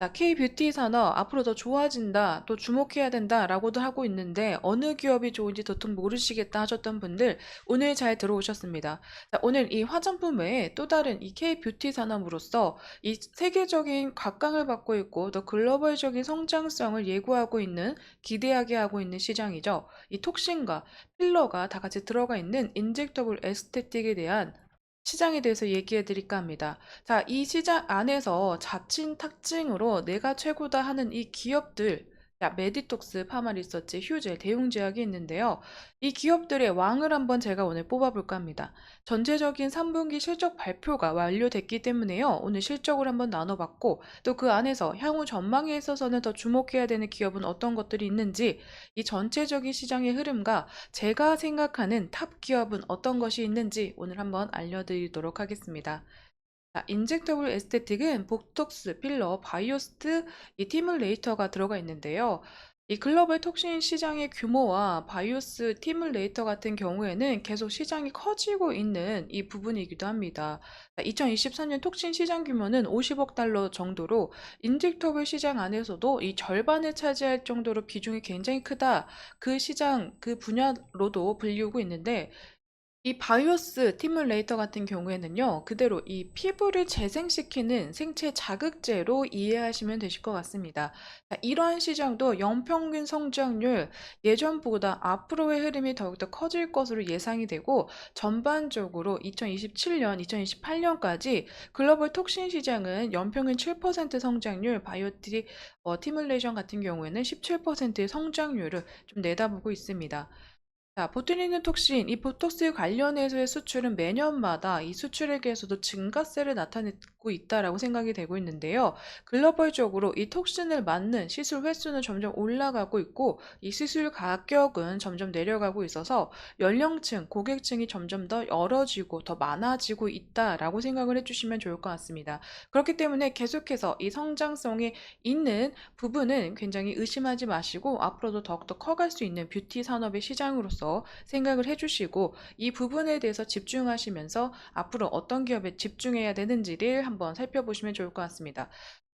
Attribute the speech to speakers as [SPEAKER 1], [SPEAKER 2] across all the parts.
[SPEAKER 1] 자, K-뷰티 산업 앞으로 더 좋아진다, 또 주목해야 된다라고도 하고 있는데 어느 기업이 좋은지 도통 모르시겠다 하셨던 분들 오늘 잘 들어오셨습니다. 자, 오늘 이 화장품 외에 또 다른 이 K-뷰티 산업으로서 이 세계적인 각광을 받고 있고 또 글로벌적인 성장성을 예고하고 있는 기대하게 하고 있는 시장이죠. 이 톡신과 필러가 다 같이 들어가 있는 인젝터블 에스테틱에 대한 시장에 대해서 얘기해 드릴까 합니다. 자, 이 시장 안에서 자칭 탁증으로 내가 최고다 하는 이 기업들, 자, 메디톡스, 파마리서치, 휴젤, 대웅제약이 있는데요. 이 기업들의 왕을 한번 제가 오늘 뽑아볼까 합니다. 전체적인 3분기 실적 발표가 완료됐기 때문에요. 오늘 실적을 한번 나눠봤고, 또 그 안에서 향후 전망에 있어서는 더 주목해야 되는 기업은 어떤 것들이 있는지, 이 전체적인 시장의 흐름과 제가 생각하는 탑 기업은 어떤 것이 있는지 오늘 한번 알려드리도록 하겠습니다. 자, 인젝터블 에스테틱은 보톡스, 필러, 바이오스트, 이 티뮬레이터가 들어가 있는데요. 이 글로벌 톡신 시장의 규모와 바이오스 티뮬레이터 같은 경우에는 계속 시장이 커지고 있는 이 부분이기도 합니다. 2024년 톡신 시장 규모는 50억 달러 정도로 인젝터블 시장 안에서도 이 절반을 차지할 정도로 비중이 굉장히 크다. 그 시장, 그 분야로도 불리우고 있는데 이 바이오스 티뮬레이터 같은 경우에는요, 그대로 이 피부를 재생시키는 생체 자극제로 이해하시면 되실 것 같습니다. 자, 이러한 시장도 연평균 성장률 예전보다 앞으로의 흐름이 더욱더 커질 것으로 예상이 되고, 전반적으로 2027년, 2028년까지 글로벌 톡신 시장은 연평균 7% 성장률, 티뮬레이션 같은 경우에는 17%의 성장률을 좀 내다보고 있습니다. 자, 보tuli는 톡신, 이 보톡스 관련해서의 수출은 매년마다 이 수출액에서도 증가세를 나타내고 있다라고 생각이 되고 있는데요. 글로벌적으로 이 톡신을 맞는 시술 횟수는 점점 올라가고 있고, 이 시술 가격은 점점 내려가고 있어서 연령층, 고객층이 점점 더 열어지고 더 많아지고 있다라고 생각을 해주시면 좋을 것 같습니다. 그렇기 때문에 계속해서 이 성장성이 있는 부분은 굉장히 의심하지 마시고 앞으로도 더욱더 커갈 수 있는 뷰티 산업의 시장으로서 생각을 해주시고 이 부분에 대해서 집중하시면서 앞으로 어떤 기업에 집중해야 되는지를 한번 살펴보시면 좋을 것 같습니다.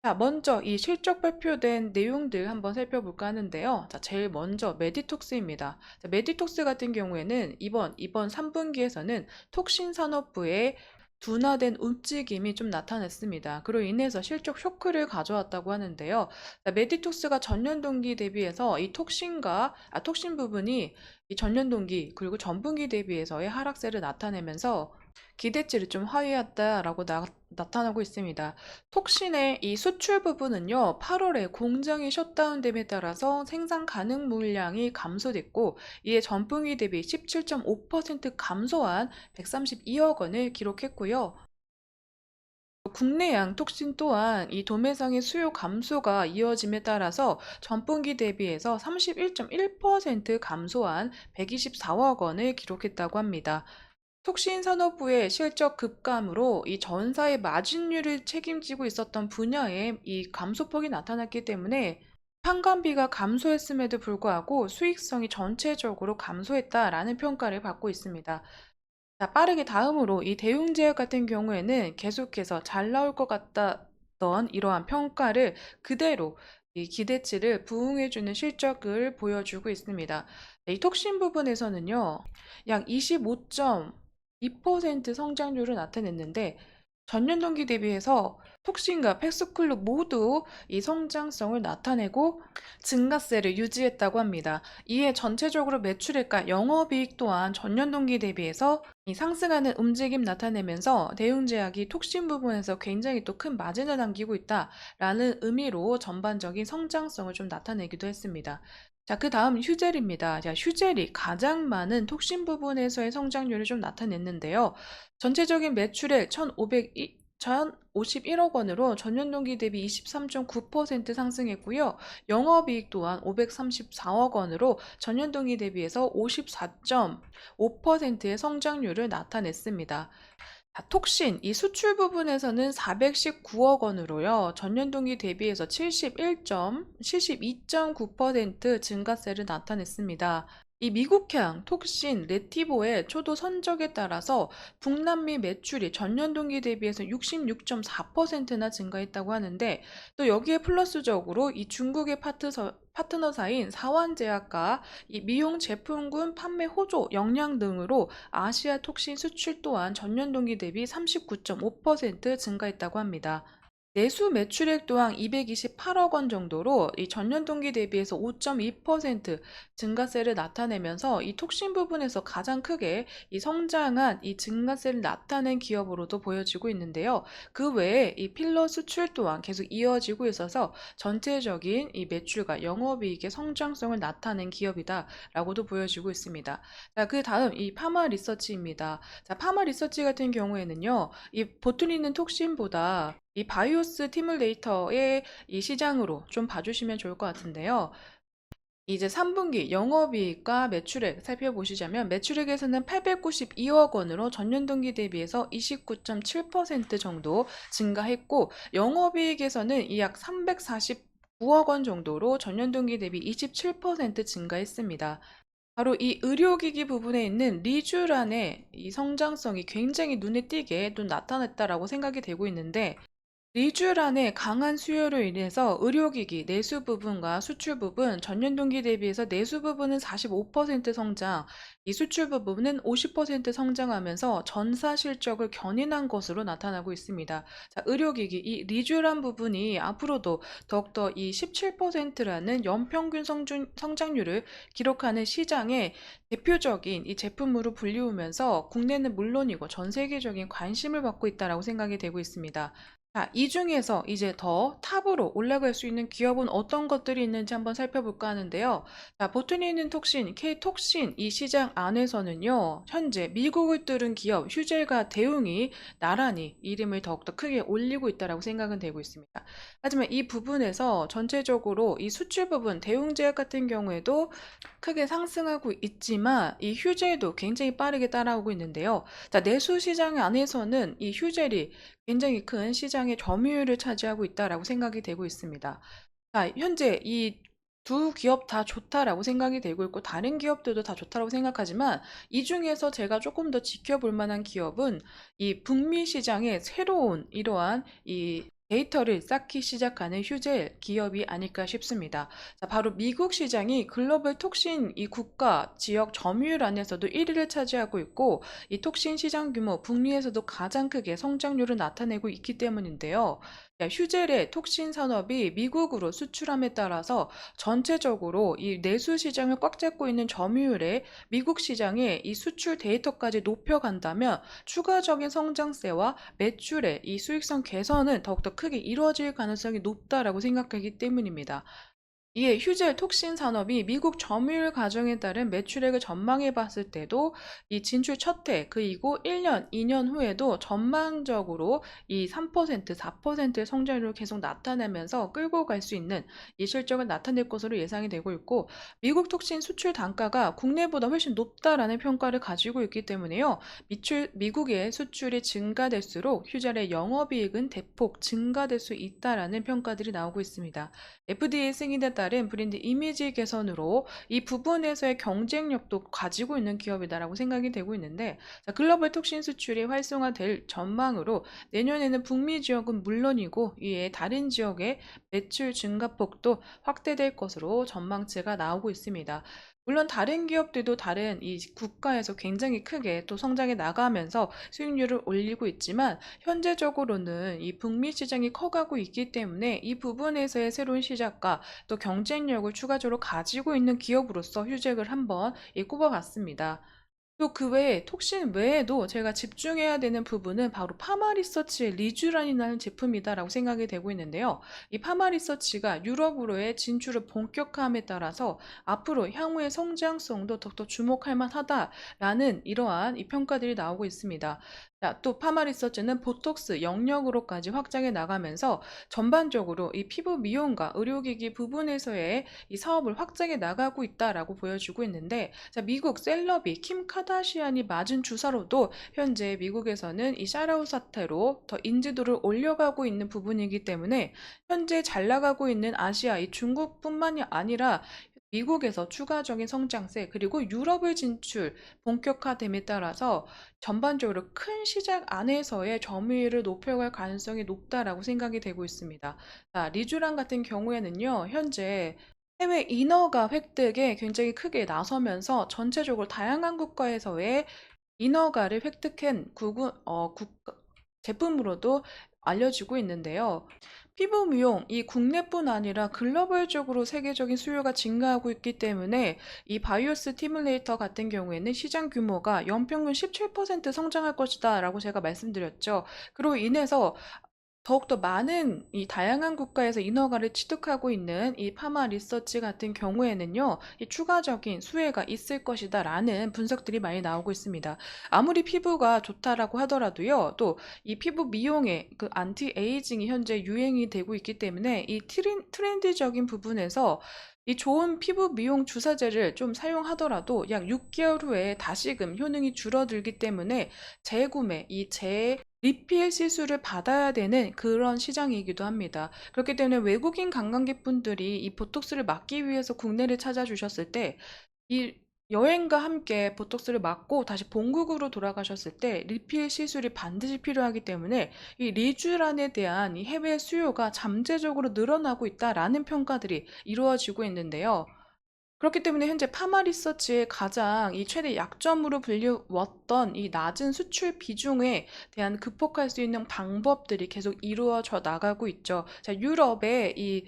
[SPEAKER 1] 자, 먼저 이 실적 발표된 내용들 한번 살펴볼까 하는데요. 자, 제일 먼저 메디톡스입니다. 자, 메디톡스 같은 경우에는 이번 3분기에서는 톡신산업부의 둔화된 움직임이 좀 나타났습니다. 그로 인해서 실적 쇼크를 가져왔다고 하는데요. 자, 메디톡스가 전년 동기 대비해서 이 톡신 부분이 이 전년 동기 그리고 전분기 대비해서의 하락세를 나타내면서 기대치를 좀 하회했다라고 나타나고 있습니다. 톡신의 이 수출 부분은요, 8월에 공장이 셧다운됨에 따라서 생산 가능 물량이 감소됐고, 이에 전분기 대비 17.5% 감소한 132억 원을 기록했고요. 국내양 톡신 또한 이 도매상의 수요 감소가 이어짐에 따라서 전분기 대비해서 31.1% 감소한 124억 원을 기록했다고 합니다. 톡신산업부의 실적 급감으로 이 전사의 마진율을 책임지고 있었던 분야에 이 감소폭이 나타났기 때문에 판관비가 감소했음에도 불구하고 수익성이 전체적으로 감소했다라는 평가를 받고 있습니다. 자, 빠르게 다음으로 이 대웅제약 같은 경우에는 계속해서 잘 나올 것 같았던 이러한 평가를 그대로 이 기대치를 부응해주는 실적을 보여주고 있습니다. 이 톡신 부분에서는요, 약 25.2% 성장률을 나타냈는데 전년 동기 대비해서 톡신과 팩스클럽 모두 이 성장성을 나타내고 증가세를 유지했다고 합니다. 이에 전체적으로 매출액과 영업이익 또한 전년 동기 대비해서 이 상승하는 움직임 나타내면서 대웅제약이 톡신 부분에서 굉장히 또 큰 마진을 남기고 있다라는 의미로 전반적인 성장성을 좀 나타내기도 했습니다. 자, 그 다음 휴젤입니다. 자, 휴젤이 가장 많은 톡신 부분에서의 성장률을 좀 나타냈는데요. 전체적인 매출액 1,051억 원으로 전년 동기 대비 23.9% 상승했고요. 영업이익 또한 534억 원으로 전년 동기 대비해서 54.5%의 성장률을 나타냈습니다. 자, 톡신, 이 수출 부분에서는 419억 원으로요. 전년 동기 대비해서 72.9% 증가세를 나타냈습니다. 이 미국향, 톡신, 레티보의 초도 선적에 따라서 북남미 매출이 전년 동기 대비해서 66.4%나 증가했다고 하는데, 또 여기에 플러스적으로 이 중국의 파트너사인 사완제약과 이 미용 제품군 판매 호조 역량 등으로 아시아 톡신 수출 또한 전년 동기 대비 39.5% 증가했다고 합니다. 내수 매출액 또한 228억 원 정도로 이 전년 동기 대비해서 5.2% 증가세를 나타내면서 이 톡신 부분에서 가장 크게 이 성장한 이 증가세를 나타낸 기업으로도 보여지고 있는데요. 그 외에 이 필러 수출 또한 계속 이어지고 있어서 전체적인 이 매출과 영업이익의 성장성을 나타낸 기업이다라고도 보여지고 있습니다. 자, 그 다음 이 파마 리서치입니다. 자, 파마 리서치 같은 경우에는요, 이 보투리는 톡신보다 이 바이오 스티뮬레이터의 이 시장으로 좀 봐주시면 좋을 것 같은데요. 이제 3분기 영업이익과 매출액 살펴보시자면, 매출액에서는 892억 원으로 전년 동기 대비해서 29.7% 정도 증가했고, 영업이익에서는 이 약 349억 원 정도로 전년 동기 대비 27% 증가했습니다. 바로 이 의료기기 부분에 있는 리쥬란의 이 성장성이 굉장히 눈에 띄게 또 나타났다라고 생각이 되고 있는데, 리쥬란의 강한 수요로 인해서 의료기기 내수 부분과 수출 부분 전년 동기 대비해서 내수 부분은 45% 성장, 이 수출 부분은 50% 성장하면서 전사 실적을 견인한 것으로 나타나고 있습니다. 자, 의료기기 이 리쥬란 부분이 앞으로도 더욱더 이 17%라는 연평균 성장률을 기록하는 시장의 대표적인 이 제품으로 불리우면서 국내는 물론이고 전 세계적인 관심을 받고 있다라고 생각이 되고 있습니다. 자, 이 중에서 이제 더 탑으로 올라갈 수 있는 기업은 어떤 것들이 있는지 한번 살펴볼까 하는데요. 자, 보트니는 톡신, K톡신 이 시장 안에서는요, 현재 미국을 뚫은 기업 휴젤과 대웅이 나란히 이름을 더욱더 크게 올리고 있다라고 생각은 되고 있습니다. 하지만 이 부분에서 전체적으로 이 수출 부분 대웅제약 같은 경우에도 크게 상승하고 있지만 이 휴젤도 굉장히 빠르게 따라오고 있는데요. 자, 내수 시장 안에서는 이 휴젤이 굉장히 큰 시장의 점유율을 차지하고 있다라고 생각이 되고 있습니다. 자, 현재 이 두 기업 다 좋다라고 생각이 되고 있고, 다른 기업들도 다 좋다라고 생각하지만, 이 중에서 제가 조금 더 지켜볼 만한 기업은 이 북미 시장의 새로운 이러한 이 데이터를 쌓기 시작하는 휴젤 기업이 아닐까 싶습니다. 자, 바로 미국 시장이 글로벌 톡신 이 국가 지역 점유율 안에서도 1위를 차지하고 있고, 이 톡신 시장 규모 북미에서도 가장 크게 성장률을 나타내고 있기 때문인데요. 휴젤의 톡신 산업이 미국으로 수출함에 따라서 전체적으로 이 내수 시장을 꽉 잡고 있는 점유율에 미국 시장의 이 수출 데이터까지 높여간다면 추가적인 성장세와 매출의 이 수익성 개선은 더욱더 크게 이루어질 가능성이 높다라고 생각하기 때문입니다. 이에 휴젤 톡신 산업이 미국 점유율 과정에 따른 매출액을 전망해 봤을 때도 이 진출 첫 해, 그리고 1년, 2년 후에도 전망적으로 이 3%, 4%의 성장률을 계속 나타내면서 끌고 갈 수 있는 이 실적을 나타낼 것으로 예상이 되고 있고, 미국 톡신 수출 단가가 국내보다 훨씬 높다라는 평가를 가지고 있기 때문에요. 미국의 수출이 증가될수록 휴젤의 영업이익은 대폭 증가될 수 있다라는 평가들이 나오고 있습니다. FDA 승인에 따른 브랜드 이미지 개선으로 이 부분에서의 경쟁력도 가지고 있는 기업이다라고 생각이 되고 있는데, 자, 글로벌 톡신 수출이 활성화될 전망으로 내년에는 북미 지역은 물론이고 이에 다른 지역의 매출 증가폭도 확대될 것으로 전망치가 나오고 있습니다. 물론 다른 기업들도 다른 이 국가에서 굉장히 크게 또 성장해 나가면서 수익률을 올리고 있지만, 현재적으로는 이 북미 시장이 커가고 있기 때문에 이 부분에서의 새로운 시작과 또 경쟁력을 추가적으로 가지고 있는 기업으로서 휴잭을 한번 꼽아봤습니다. 또 그 외에 톡신 외에도 제가 집중해야 되는 부분은 바로 파마 리서치의 리쥬란이라는 제품이다라고 생각이 되고 있는데요. 이 파마 리서치가 유럽으로의 진출을 본격화함에 따라서 앞으로 향후의 성장성도 더욱더 주목할 만하다라는 이러한 이 평가들이 나오고 있습니다. 자, 또 파마 리서치는 보톡스 영역으로까지 확장해 나가면서 전반적으로 이 피부 미용과 의료기기 부분에서의 이 사업을 확장해 나가고 있다라고 보여주고 있는데, 자, 미국 셀럽이 킴 카다시안이 맞은 주사로도 현재 미국에서는 이 샤라우 사태로 더 인지도를 올려가고 있는 부분이기 때문에 현재 잘 나가고 있는 아시아 이 중국뿐만이 아니라 미국에서 추가적인 성장세, 그리고 유럽의 진출 본격화됨에 따라서 전반적으로 큰 시장 안에서의 점유율을 높여갈 가능성이 높다라고 생각이 되고 있습니다. 자, 리쥬랑 같은 경우에는요, 현재 해외 인허가 획득에 굉장히 크게 나서면서 전체적으로 다양한 국가에서의 인허가를 획득한 제품으로도 알려지고 있는데요. 피부 미용, 이 국내뿐 아니라 글로벌적으로 세계적인 수요가 증가하고 있기 때문에 이 바이오 스티뮬레이터 같은 경우에는 시장 규모가 연평균 17% 성장할 것이다 라고 제가 말씀드렸죠. 그로 인해서 더욱더 많은 이 다양한 국가에서 인허가를 취득하고 있는 이 파마 리서치 같은 경우에는요, 이 추가적인 수혜가 있을 것이다라는 분석들이 많이 나오고 있습니다. 아무리 피부가 좋다라고 하더라도요, 또 이 피부 미용의 그 안티에이징이 현재 유행이 되고 있기 때문에 이 트렌드적인 부분에서 이 좋은 피부 미용 주사제를 좀 사용하더라도 약 6개월 후에 다시금 효능이 줄어들기 때문에 재구매, 리필 시술을 받아야 되는 그런 시장이기도 합니다. 그렇기 때문에 외국인 관광객분들이 이 보톡스를 맞기 위해서 국내를 찾아주셨을 때, 이 여행과 함께 보톡스를 맞고 다시 본국으로 돌아가셨을 때 리필 시술이 반드시 필요하기 때문에 이 리쥬란에 대한 이 해외 수요가 잠재적으로 늘어나고 있다라는 평가들이 이루어지고 있는데요. 그렇기 때문에 현재 파마 리서치의 가장 이 최대 약점으로 불리웠던 이 낮은 수출 비중에 대한 극복할 수 있는 방법들이 계속 이루어져 나가고 있죠. 자, 유럽의 이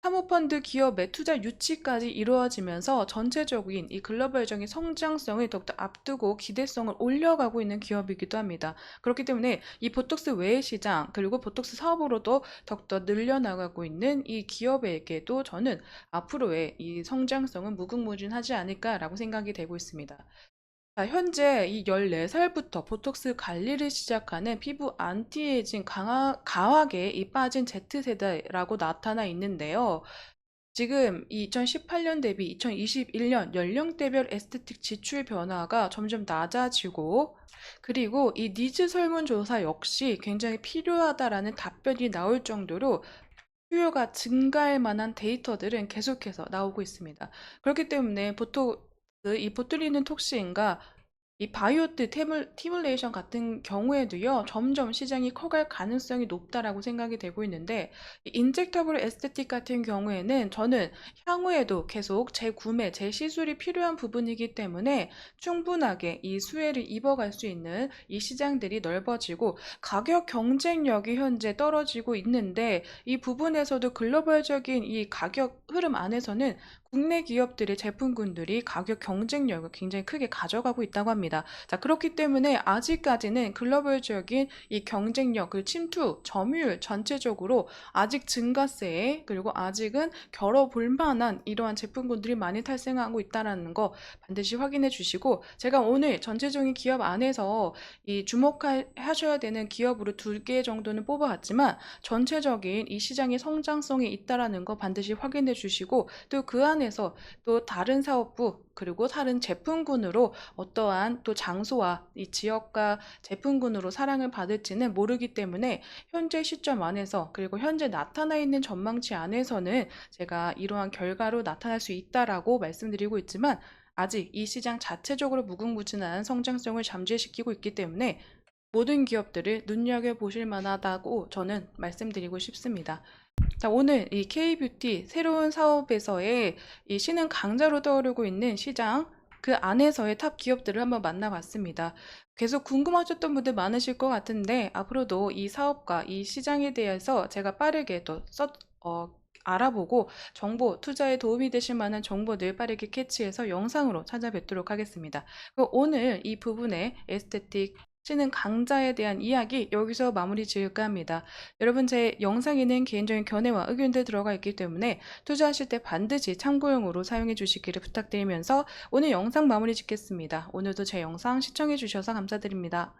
[SPEAKER 1] 사모펀드 기업의 투자 유치까지 이루어지면서 전체적인 이 글로벌적인 성장성을 더욱더 앞두고 기대성을 올려가고 있는 기업이기도 합니다. 그렇기 때문에 이 보톡스 외의 시장, 그리고 보톡스 사업으로도 더욱더 늘려나가고 있는 이 기업에게도 저는 앞으로의 이 성장성은 무궁무진하지 않을까라고 생각이 되고 있습니다. 자, 현재 이 14살부터 보톡스 관리를 시작하는 피부 안티에이징 강하게 이 빠진 Z세대라고 나타나 있는데요. 지금 2018년 대비 2021년 연령대별 에스테틱 지출 변화가 점점 낮아지고, 그리고 이 니즈 설문조사 역시 굉장히 필요하다라는 답변이 나올 정도로 수요가 증가할 만한 데이터들은 계속해서 나오고 있습니다. 그렇기 때문에 이 보툴리는 톡신과 이 바이오트 티뮬레이션 같은 경우에도요, 점점 시장이 커갈 가능성이 높다라고 생각이 되고 있는데, 이 인젝터블 에스테틱 같은 경우에는 저는 향후에도 계속 재구매, 재시술이 필요한 부분이기 때문에 충분하게 이 수혜를 입어갈 수 있는 이 시장들이 넓어지고 가격 경쟁력이 현재 떨어지고 있는데, 이 부분에서도 글로벌적인 이 가격 흐름 안에서는 국내 기업들의 제품군들이 가격 경쟁력을 굉장히 크게 가져가고 있다고 합니다. 자, 그렇기 때문에 아직까지는 글로벌적인 이 경쟁력, 그 침투, 점유율 전체적으로 아직 증가세에, 그리고 아직은 겨뤄볼 만한 이러한 제품군들이 많이 탈생하고 있다는 거 반드시 확인해 주시고, 제가 오늘 전체적인 기업 안에서 이 주목하셔야 되는 기업으로 2개 정도는 뽑아왔지만 전체적인 이 시장의 성장성이 있다는 거 반드시 확인해 주시고, 또 그 안에서 또 다른 사업부, 그리고 다른 제품군으로 어떠한 또 장소와 이 지역과 제품군으로 사랑을 받을지는 모르기 때문에 현재 시점 안에서, 그리고 현재 나타나 있는 전망치 안에서는 제가 이러한 결과로 나타날 수 있다라고 말씀드리고 있지만, 아직 이 시장 자체적으로 무궁무진한 성장성을 잠재시키고 있기 때문에 모든 기업들을 눈여겨보실 만하다고 저는 말씀드리고 싶습니다. 자, 오늘 이 K뷰티 새로운 사업에서의 이 신흥 강자로 떠오르고 있는 시장, 그 안에서의 탑 기업들을 한번 만나봤습니다. 계속 궁금하셨던 분들 많으실 것 같은데, 앞으로도 이 사업과 이 시장에 대해서 제가 빠르게 알아보고 투자에 도움이 되실 만한 정보들 빠르게 캐치해서 영상으로 찾아뵙도록 하겠습니다. 그럼 오늘 이 부분의 에스테틱 신흥 강자에 대한 이야기 여기서 마무리 지을까 합니다. 여러분, 제 영상에는 개인적인 견해와 의견들 들어가 있기 때문에 투자하실 때 반드시 참고용으로 사용해 주시기를 부탁드리면서 오늘 영상 마무리 짓겠습니다. 오늘도 제 영상 시청해 주셔서 감사드립니다.